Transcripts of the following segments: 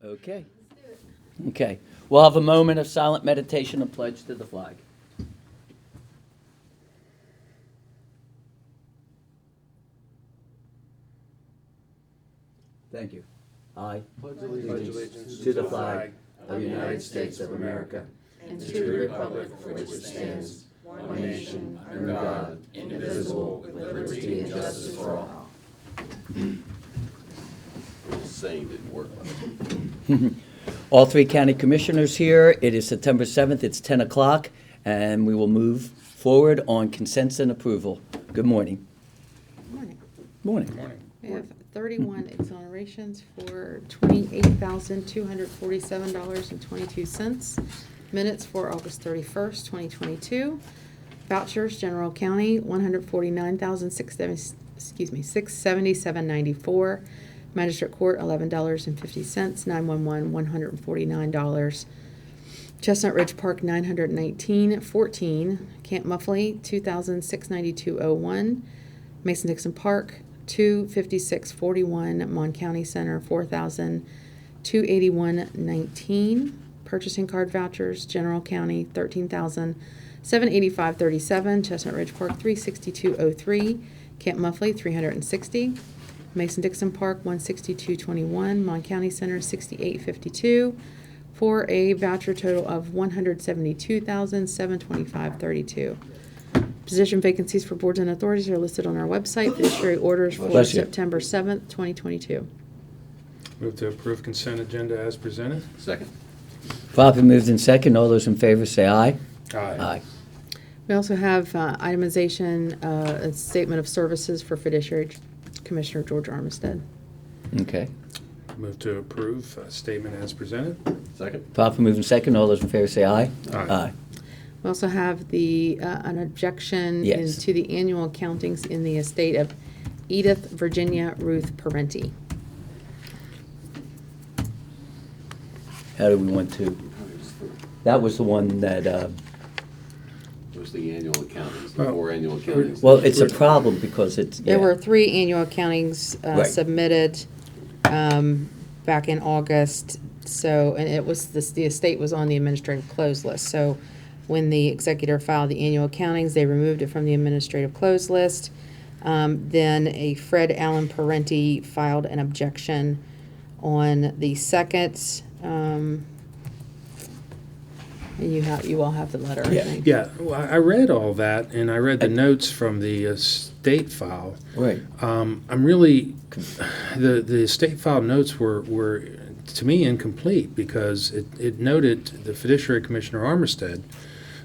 Okay. Okay. We'll have a moment of silent meditation and pledge to the flag. Thank you. I pledge allegiance to the flag of the United States of America and to the republic for which it stands, one nation, under God, indivisible, with liberty and justice for all. Saying didn't work. All three county commissioners here. It is September 7th. It's 10 o'clock, and we will move forward on consents and approval. Good morning. Morning. Morning. We have 31 exonerations for $28,247.22. Minutes for August 31st, 2022. Vouchers, General County, $677.94. Magistrate Court, $11.50. 911, $149. Chestnut Ridge Park, $919.14. Camp Muffley, $2,692.01. Mason-Dixon Park, $256.41. Mon County Center, $4,281.19. Purchasing card vouchers, General County, $13,785.37. Chestnut Ridge Park, $362.03. Camp Muffley, $360. Mason-Dixon Park, $162.21. Mon County Center, $68.52. For a voucher total of $172,725.32. Position vacancies for boards and authorities are listed on our website. Fiduciary orders for Bless you. September 7th, 2022. Move to approve consent agenda as presented. Second. Properly moved in second. All those in favor say aye. Aye. We also have itemization, a statement of services for Fiduciary Commissioner George Armistead. Okay. Move to approve statement as presented. Second. Properly moved in second. All those in favor say aye. Aye. We also have the an objection Yes. to the annual accountings in the estate of Edith Virginia Ruth Parenti. How do we want to? That was the one that, It was the annual accountings, the Well, 4 annual accountings. well, it's a problem because it's, There yeah. were 3 annual accountings Right. submitted back in August. So, and it was, the estate was on the administrative close list. So when the executor filed the annual accountings, they removed it from the administrative close list. Then a Fred Allen Parenti filed an objection on the 2nd. And you all have the letter, I Yeah. think. Yeah, well, I read all that, and I read the notes from the estate file. Right. I'm really, the estate file notes were, to me, incomplete, because it noted the fiduciary commissioner Armistead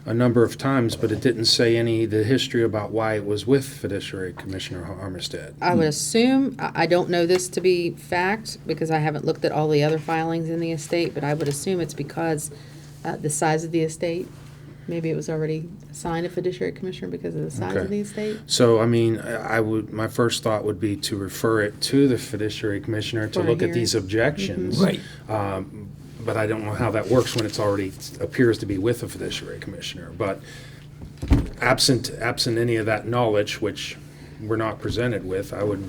a number of times, but it didn't say the history about why it was with fiduciary commissioner Armistead. I would assume, I don't know this to be fact because I haven't looked at all the other filings in the estate, but I would assume it's because the size of the estate. Maybe it was already assigned a fiduciary commissioner because of the size Okay. of the estate. So, I mean, my first thought would be to refer it to the fiduciary commissioner to For a look at hearing. these objections. Right. But I don't know how that works when it's already appears to be with a fiduciary commissioner. But absent any of that knowledge, which we're not presented with, I would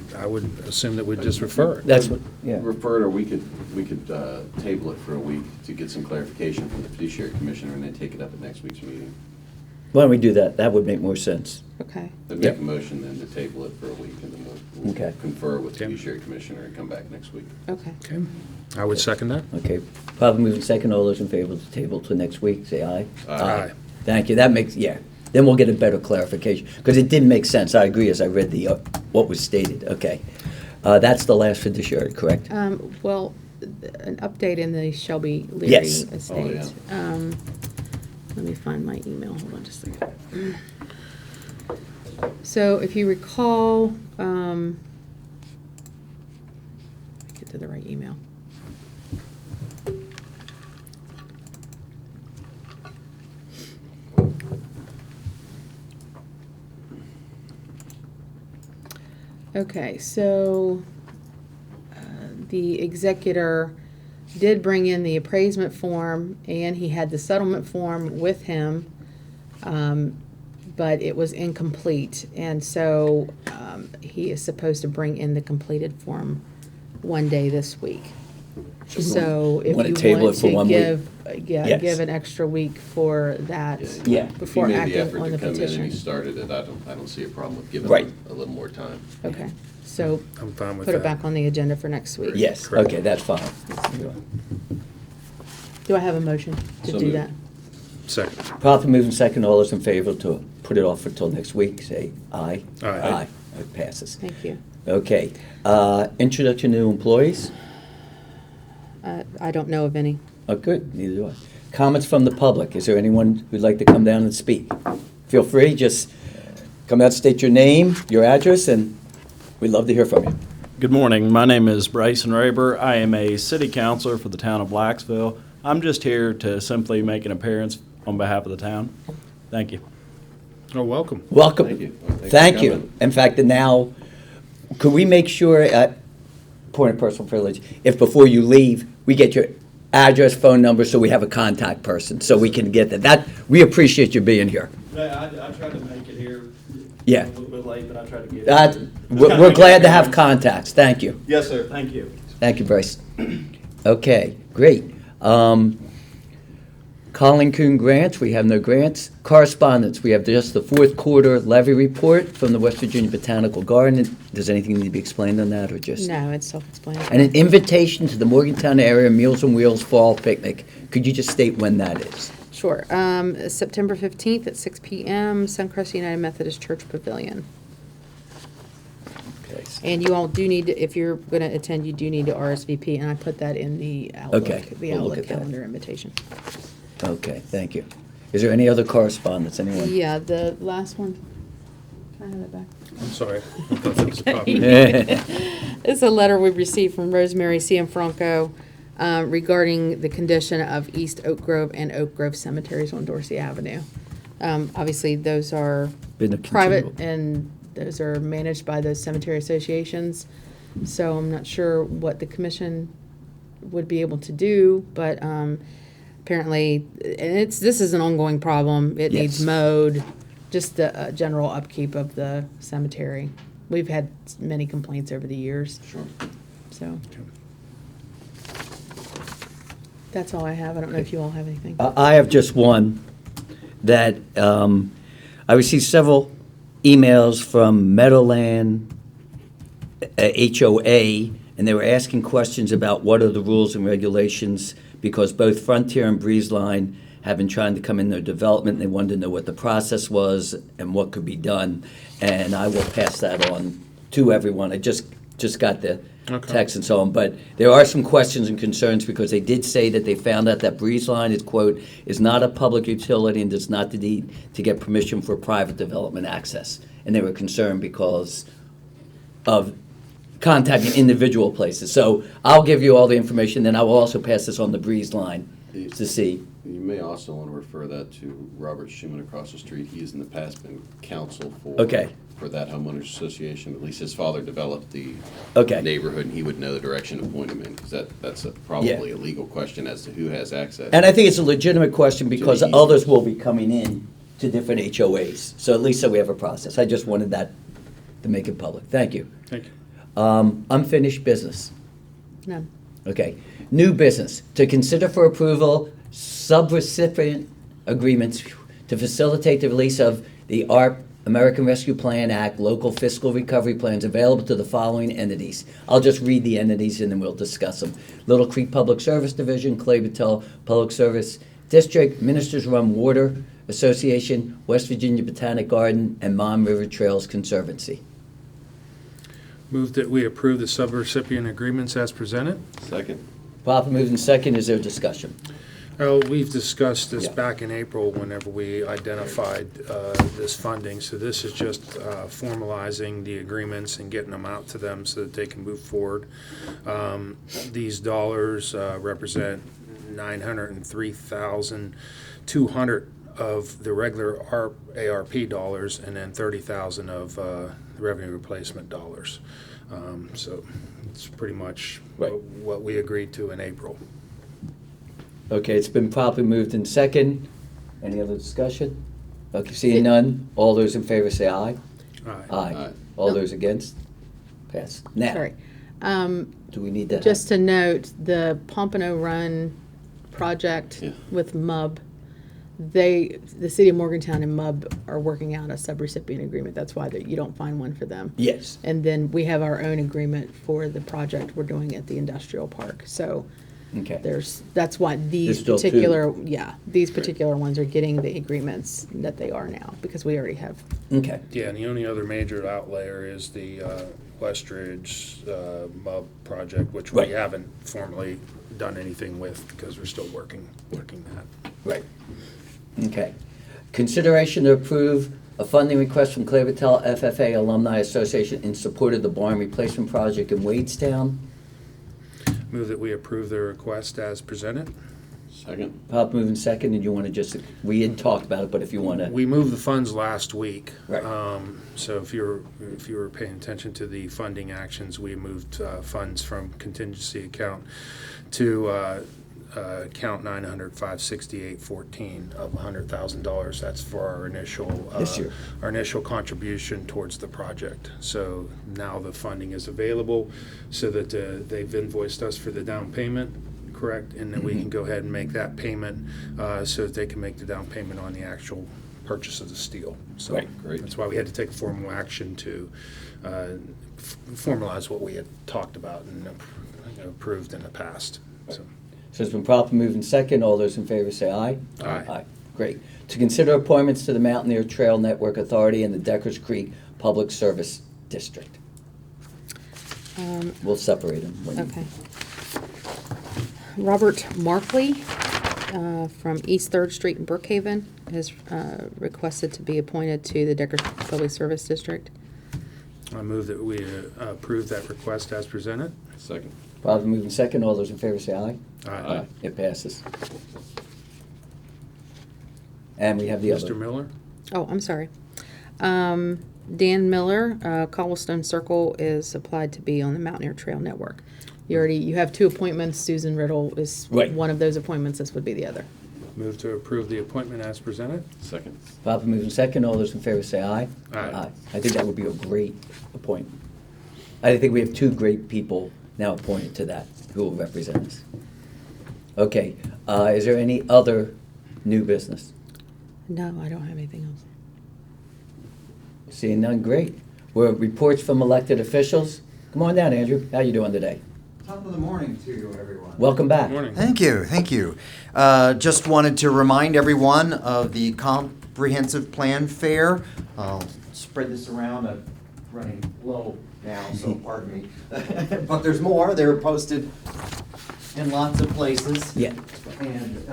assume that we'd just refer it. That's what, yeah. Refer it, or we could table it for a week to get some clarification from the fiduciary commissioner and then take it up at next week's meeting. Why don't we do that? That would make more sense. Okay. Then Yep. make a motion then to table it for a week, and then we'll Okay. confer with the Okay. fiduciary commissioner and come back next week. Okay. Okay, I would second that. Okay. Properly moved in second. All those in favor of the table to next week say aye. Aye. Thank you. That makes, yeah. Then we'll get a better clarification, because it didn't make sense. I agree as I read what was stated. Okay. That's the last fiduciary, correct? Well, an update in the Shelby Leary Yes. estate. Oh, Let me find my email. Hold on just a second. So if you recall, get to the right email. Okay, so the executor did bring in the appraisement form, and he had the settlement form with him, but it was incomplete. And so he is supposed to bring in the completed form one day this week. So if wanna you table want it for to 1 week? give, Yes. give an extra week for that. Yeah. Before If he made the acting effort on to the come in and petition. he started it, I don't see a problem with giving Right. him a little more time. Okay, so I'm fine with put that. it back on the agenda for next week. Yes, Correct. okay, that's fine. Do I have a motion to So do moved. that? Second. Properly moving second, all those in favor to put it off until next week, say aye. Aye. It passes. Thank you. Okay, introduction to new employees? I don't know of any. Oh, good, neither do I. Comments from the public, is there anyone who'd like to come down and speak? Feel free, just come out, state your name, your address, and we'd love to hear from you. Good morning. My name is Bryson Raber. I am a city councilor for the town of Blacksville. I'm just here to simply make an appearance on behalf of the town. Thank you. Oh, welcome. Welcome. Thank you. Well, thanks for Thank you. coming. In fact, and now, could we make sure, point of personal privilege, if before you leave, we get your address, phone number, so we have a contact person, so we can get that. We appreciate you being here. I tried to make it here. Yeah. A little bit late, but I tried to get That, we're glad to have contacts. Thank you. Yes, sir. Thank you. Thank you, Bryce. Okay, great. Colin Coon grants, we have no grants. Correspondence, we have just the fourth quarter levy report from the West Virginia Botanical Garden. Does anything need to be explained on that, or just? No, it's self-explanatory. And an invitation to the Morgantown area Meals on Wheels Fall Picnic. Could you just state when that is? Sure. September 15th at 6 PM, Suncrest United Methodist Church Pavilion. Okay. And you all do need to, if you're going to attend, you do need to RSVP, and I put that in the Outlook, Okay, the we'll look Outlook at that. calendar invitation. Okay, thank you. Is there any other correspondence, anyone? Yeah, the last one. Can I have that back? I'm sorry. I thought that was a copy. It's a letter we received from Rosemary Cianfranco regarding the condition of East Oak Grove and Oak Grove cemeteries on Dorsey Avenue. Obviously, those are Been a private, continual- and those are managed by those cemetery associations. So I'm not sure what the commission would be able to do, but apparently, and this is an ongoing problem. It needs Yes. mowed, just the general upkeep of the cemetery. We've had many complaints over the years, Sure. so. That's all I have. I don't know if you all have anything. I have just one, that I received several emails from Meadowland HOA, and they were asking questions about what are the rules and regulations, because both Frontier and Breeze Line have been trying to come in their development, and they wanted to know what the process was and what could be done. And I will pass that on to everyone. I just got the Okay. text and so on, but there are some questions and concerns, because they did say that they found out that Breeze Line is, quote, is not a public utility and does not need to get permission for private development access. And they were concerned because of contacting individual places. So I'll give you all the information, then I will also pass this on the Breeze Line to see. You may also want to refer that to Robert Schuman across the street. He has in the past been counsel Okay. for that homeowners association. At least his father developed the Okay. neighborhood, and he would know the direction to point him in, because that's probably a legal question as to who has access. And I think it's a legitimate question, because To the others will be coming in to different HOAs. So at least so we have a process. I just wanted that to make it public. Thank you. Thank you. Unfinished business. None. Okay. New business, to consider for approval subrecipient agreements to facilitate the release of the ARP, American Rescue Plan Act, local fiscal recovery plans available to the following entities. I'll just read the entities and then we'll discuss them. Little Creek Public Service Division, Clay Battelle Public Service District, Ministers Run Water Association, West Virginia Botanic Garden, and Mon River Trails Conservancy. Move that we approve the subrecipient agreements as presented. Second? Proper moved in second, is there discussion? Oh, we've discussed this Yeah. back in April whenever we identified this funding. So this is just formalizing the agreements and getting them out to them so that they can move forward. These dollars represent $903,200 of the regular ARP dollars, and then $30,000 of revenue replacement dollars. So it's pretty much Right. what we agreed to in April. Okay, it's been properly moved in second. Any other discussion? Okay, seeing none, all those in favor say aye. All right. Aye. Aye. All No. those against? Pass. Now. Sorry. do we need to? Just to note, the Pompano Run project Yeah. with MUB, the city of Morgantown and MUB are working out a subrecipient agreement. That's why you don't find one for them. Yes. And then we have our own agreement for the project we're doing at the industrial park. So Okay. that's why There's these still two. these particular ones are getting the agreements that they are now, because we already have. Okay. Yeah, and the only other major outlayer is the Westridge MUB project, which we Right. haven't formally done anything with because we're still working that. Right. Okay. Consideration to approve a funding request from Clairville FFA Alumni Association in support of the barn replacement project in Wadestown. Move that we approve the request as presented. Second? Pop moving second, and you want to just, we had talked about it, but if you want to. We moved the funds last week. Right. So if you were paying attention to the funding actions, we moved funds from contingency account to account 900-568-14 of $100,000. That's for our initial This year. our initial contribution towards the project. So now the funding is available, so that they've invoiced us for the down payment, correct? And then we can go ahead and make that payment so that they can make the down payment on the actual purchase of the steel. So Right. Great. that's why we had to take formal action to formalize what we had talked about and approved in the past. So. So it's been properly moved in second. All those in favor say aye. Aye. Great. To consider appointments to the Mountaineer Trail Network Authority and the Deckers Creek Public Service District. We'll separate them. Okay. Robert Markley from East 3rd Street in Brookhaven has requested to be appointed to the Deckers Public Service District. I move that we approve that request as presented. Second. Properly moved in second. All those in favor say aye. Aye. It passes. And we have the other. Mr. Miller? Oh, I'm sorry. Dan Miller, Cobblestone Circle, is applied to be on the Mountaineer Trail Network. You have two appointments. Susan Riddle is Right. one of those appointments. This would be the other. Move to approve the appointment as presented. Second. Properly moved in second. All those in favor say aye. Aye. I think that would be a great appointment. I think we have two great people now appointed to that who will represent us. Okay, is there any other new business? No, I don't have anything else. Seeing none, great. We're reports from elected officials. Come on down, Andrew. How you doing today? Top of the morning to you, everyone. Welcome back. Good morning. Thank you, thank you. Just wanted to remind everyone of the Comprehensive Plan Fair. I'll spread this around. I'm running low now, so pardon me. But there's more. They're posted in lots of places. Yeah. And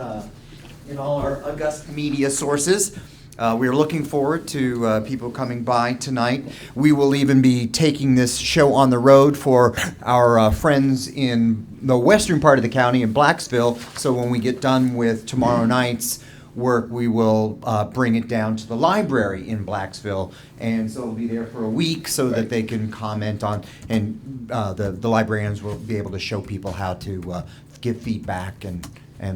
in all our august media sources. We are looking forward to people coming by tonight. We will even be taking this show on the road for our friends in the western part of the county in Blacksville. So when we get done with tomorrow night's work, we will bring it down to the library in Blacksville. And so it'll be there for a week so that they can comment on, and the librarians will be able to show people how to give feedback and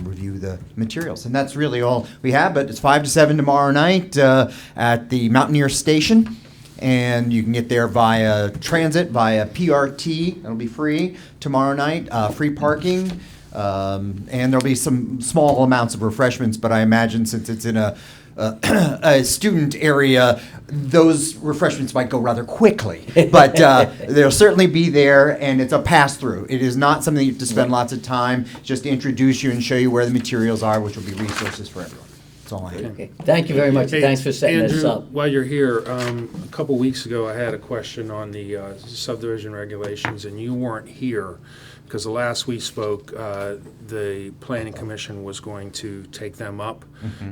review the materials. And that's really all we have, but it's 5 to 7 tomorrow night at the Mountaineer Station. And you can get there via transit, via PRT. It'll be free tomorrow night, free parking. And there'll be some small amounts of refreshments, but I imagine since it's in a student area, those refreshments might go rather quickly. But they'll certainly be there, and it's a pass-through. It is not something you have to spend lots of time, just to introduce you and show you where the materials are, which will be resources for everyone. That's all I have. Okay. Thank you very much. Hey, Thanks for setting this Andrew, up. while you're here, a couple weeks ago, I had a question on the subdivision regulations, and you weren't here, because the last we spoke, the planning commission was going to take them up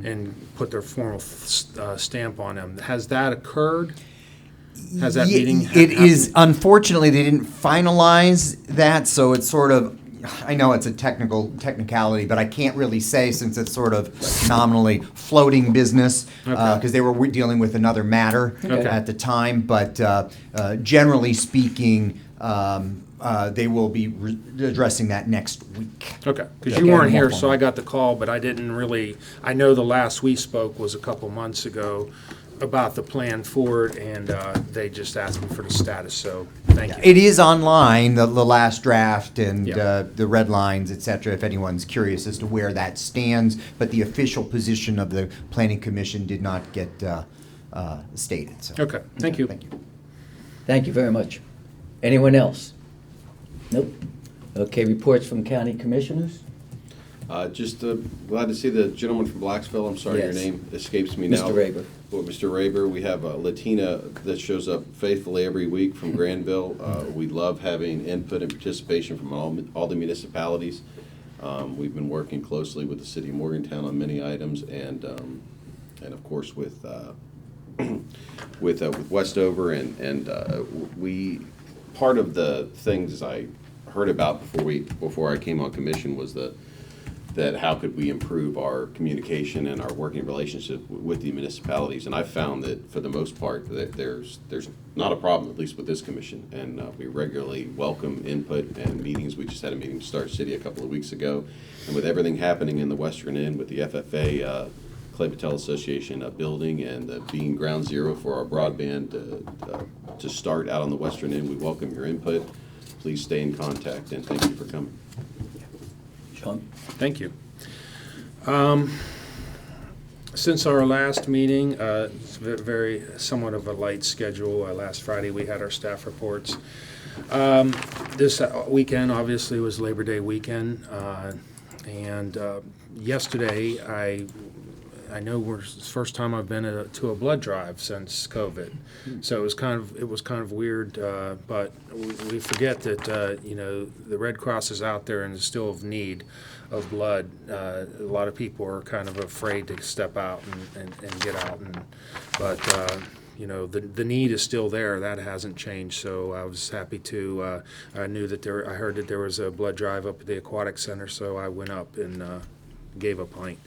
and put their formal stamp on them. Has that occurred? Has that meeting It is, happened? unfortunately, they didn't finalize that, so it's sort of, I know it's a technicality, but I can't really say since it's sort of nominally floating business, because they were dealing with another matter Okay. at the time. But generally speaking, they will be addressing that next week. Okay, because Okay. you weren't More here, so formal. I got the call, but I didn't really, I know the last we spoke was a couple months ago about the plan forward, and they just asked me for the status, so Thank you. It is online, the last draft and Yeah. the red lines, et cetera, if anyone's curious as to where that stands. But the official position of the Planning Commission did not get stated. So. Okay, thank you. Thank you. Thank you very much. Anyone else? Nope. Okay, reports from county commissioners? Just glad to see the gentleman from Blacksville. I'm sorry, your Yes. name escapes me now. Mr. Raber. Well, Mr. Raber, we have Latina that shows up faithfully every week from Granville. We love having input and participation from all the municipalities. We've been working closely with the city of Morgantown on many items, and of course with Westover, and we part of the things I heard about before I came on commission was that how could we improve our communication and our working relationship with the municipalities. And I found that for the most part that there's not a problem, at least with this commission, and we regularly welcome input and meetings. We just had a meeting with Star City a couple of weeks ago, and with everything happening in the Western End with the FFA Clay Patel Association building and being ground zero for our broadband to start out on the Western End, we welcome your input. Please stay in contact, and thank you for coming. Sean? Thank you. Since our last meeting, it's very somewhat of a light schedule. Last Friday, we had our staff reports. This weekend, obviously, was Labor Day weekend. And yesterday, I know it's the first time I've been to a blood drive since COVID, so it was kind of weird. But we forget that the Red Cross is out there and is still of need of blood. A lot of people are kind of afraid to step out and get out, but the need is still there. That hasn't changed. So I was happy to. I knew that I heard that there was a blood drive up at the Aquatic Center, so I went up and gave a pint.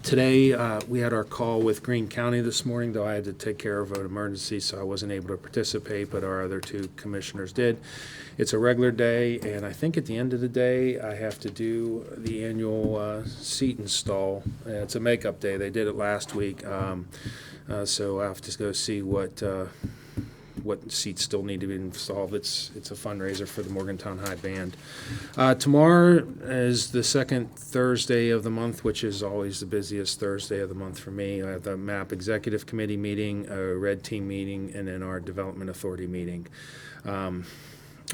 Today, we had our call with Greene County this morning, though I had to take care of an emergency, so I wasn't able to participate, but our other two commissioners did. It's a regular day, and I think at the end of the day, I have to do the annual seat install. It's a makeup day. They did it last week, so I have to go see what seats still need to be installed. It's a fundraiser for the Morgantown High Band. Tomorrow is the second Thursday of the month, which is always the busiest Thursday of the month for me. I have the MAP Executive Committee meeting, a Red Team meeting, and then our Development Authority meeting.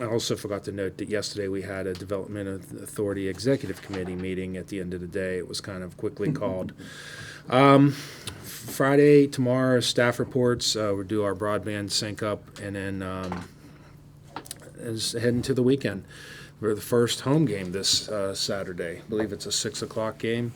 I also forgot to note that yesterday we had a Development Authority Executive Committee meeting at the end of the day. It was kind of quickly called. Friday, tomorrow, staff reports. We'll do our broadband sync up, and then is heading to the weekend. We're the first home game this Saturday. I believe it's a 6 o'clock game.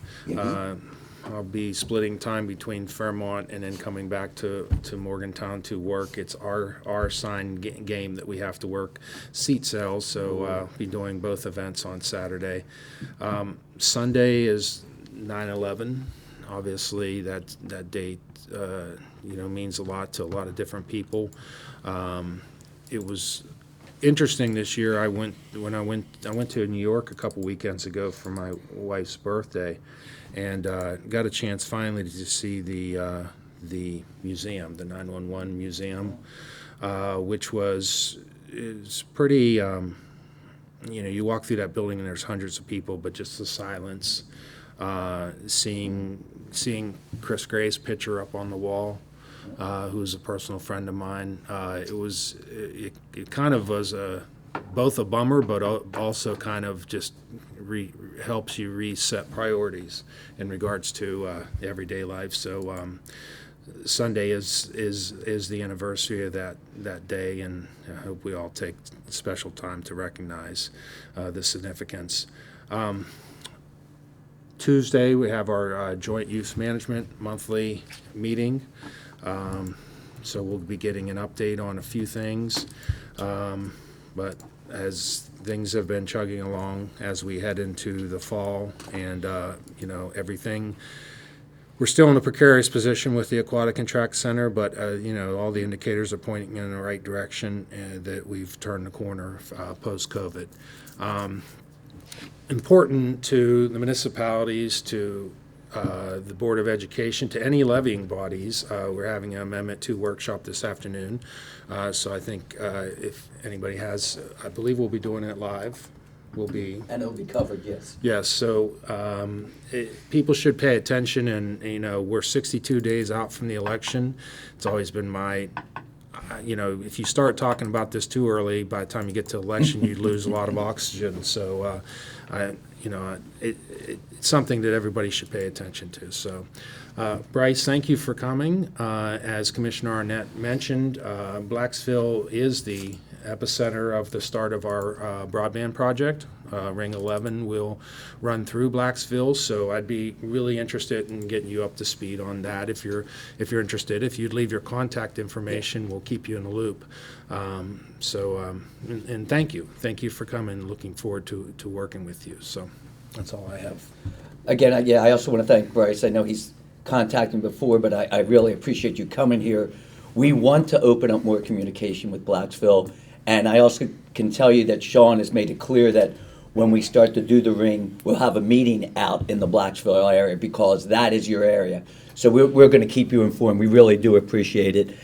I'll be splitting time between Fairmont and then coming back to Morgantown to work. It's our assigned game that we have to work seat sales, so I'll be doing both events on Saturday. Sunday is 9/11. Obviously, that date means a lot to a lot of different people. It was interesting this year. I went to New York a couple weekends ago for my wife's birthday, and got a chance finally to see the museum, the 911 museum, which is pretty. You walk through that building and there's hundreds of people, but just the silence. Seeing Chris Gray's picture up on the wall, who's a personal friend of mine, it kind of was both a bummer, but also kind of just helps you reset priorities in regards to everyday life. So Sunday is the anniversary of that day, and I hope we all take special time to recognize the significance. Tuesday, we have our joint use management monthly meeting. So we'll be getting an update on a few things. But as things have been chugging along as we head into the fall and, everything, we're still in a precarious position with the Aquatic and Track Center, but, all the indicators are pointing in the right direction and that we've turned the corner post-COVID. Important to the municipalities to the Board of Education to any levying bodies. We're having an Amendment 2 workshop this afternoon. So I think if anybody has, I believe we'll be doing it live. We'll be. And it'll be covered, yes. Yes, so people should pay attention, and, we're 62 days out from the election. It's always been my, if you start talking about this too early, by the time you get to election, you lose a lot of oxygen. So, it's something that everybody should pay attention to. So, Bryce, thank you for coming. As Commissioner Arnett mentioned, Blacksville is the epicenter of the start of our broadband project. Ring 11 will run through Blacksville, so I'd be really interested in getting you up to speed on that if you're interested. If you'd leave your contact information, we'll keep you in the loop. And thank you for coming. Looking forward to working with you. So that's all I have. Again, I also want to thank Bryce. I know he's contacted me before, but I really appreciate you coming here. We want to open up more communication with Blacksville, and I also can tell you that Sean has made it clear that when we start to do the ring, we'll have a meeting out in the Blacksville area because that is your area. So we're going to keep you informed. We really do appreciate it.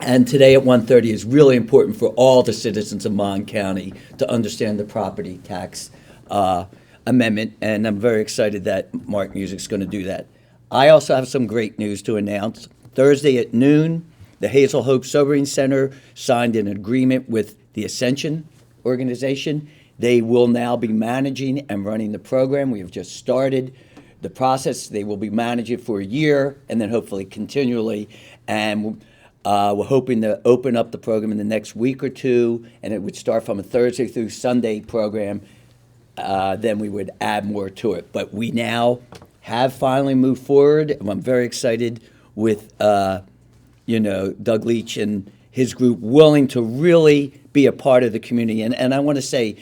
And today at 1:30 is really important for all the citizens of Mon County to understand the property tax amendment, and I'm very excited that Mark Music's going to do that. I also have some great news to announce. Thursday at noon, the Hazel Hope Sobering Center signed an agreement with the Ascension organization. They will now be managing and running the program. We have just started the process. They will be managing it for a year and then hopefully continually. And we're hoping to open up the program in the next week or two, and it would start from a Thursday through Sunday program. Then we would add more to it. But we now have finally moved forward, and I'm very excited with Doug Leach and his group willing to really be a part of the community. And I want to say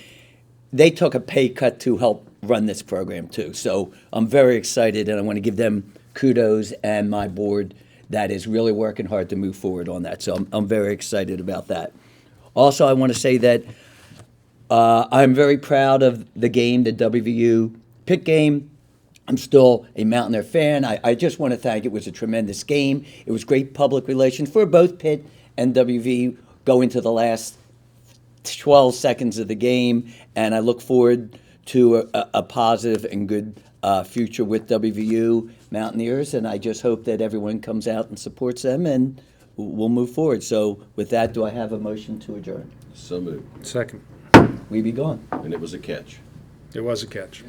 they took a pay cut to help run this program too. So I'm very excited, and I want to give them kudos and my board that is really working hard to move forward on that. So I'm very excited about that. Also, I want to say that I'm very proud of the game, the WVU Pitt game. I'm still a Mountaineer fan. I just want to thank, it was a tremendous game. It was great public relations for both Pitt and WVU going to the last 12 seconds of the game, and I look forward to a positive and good future with WVU Mountaineers, and I just hope that everyone comes out and supports them, and we'll move forward. So with that, do I have a motion to adjourn? So moved. Second. We be gone. And it was a catch. It was a catch.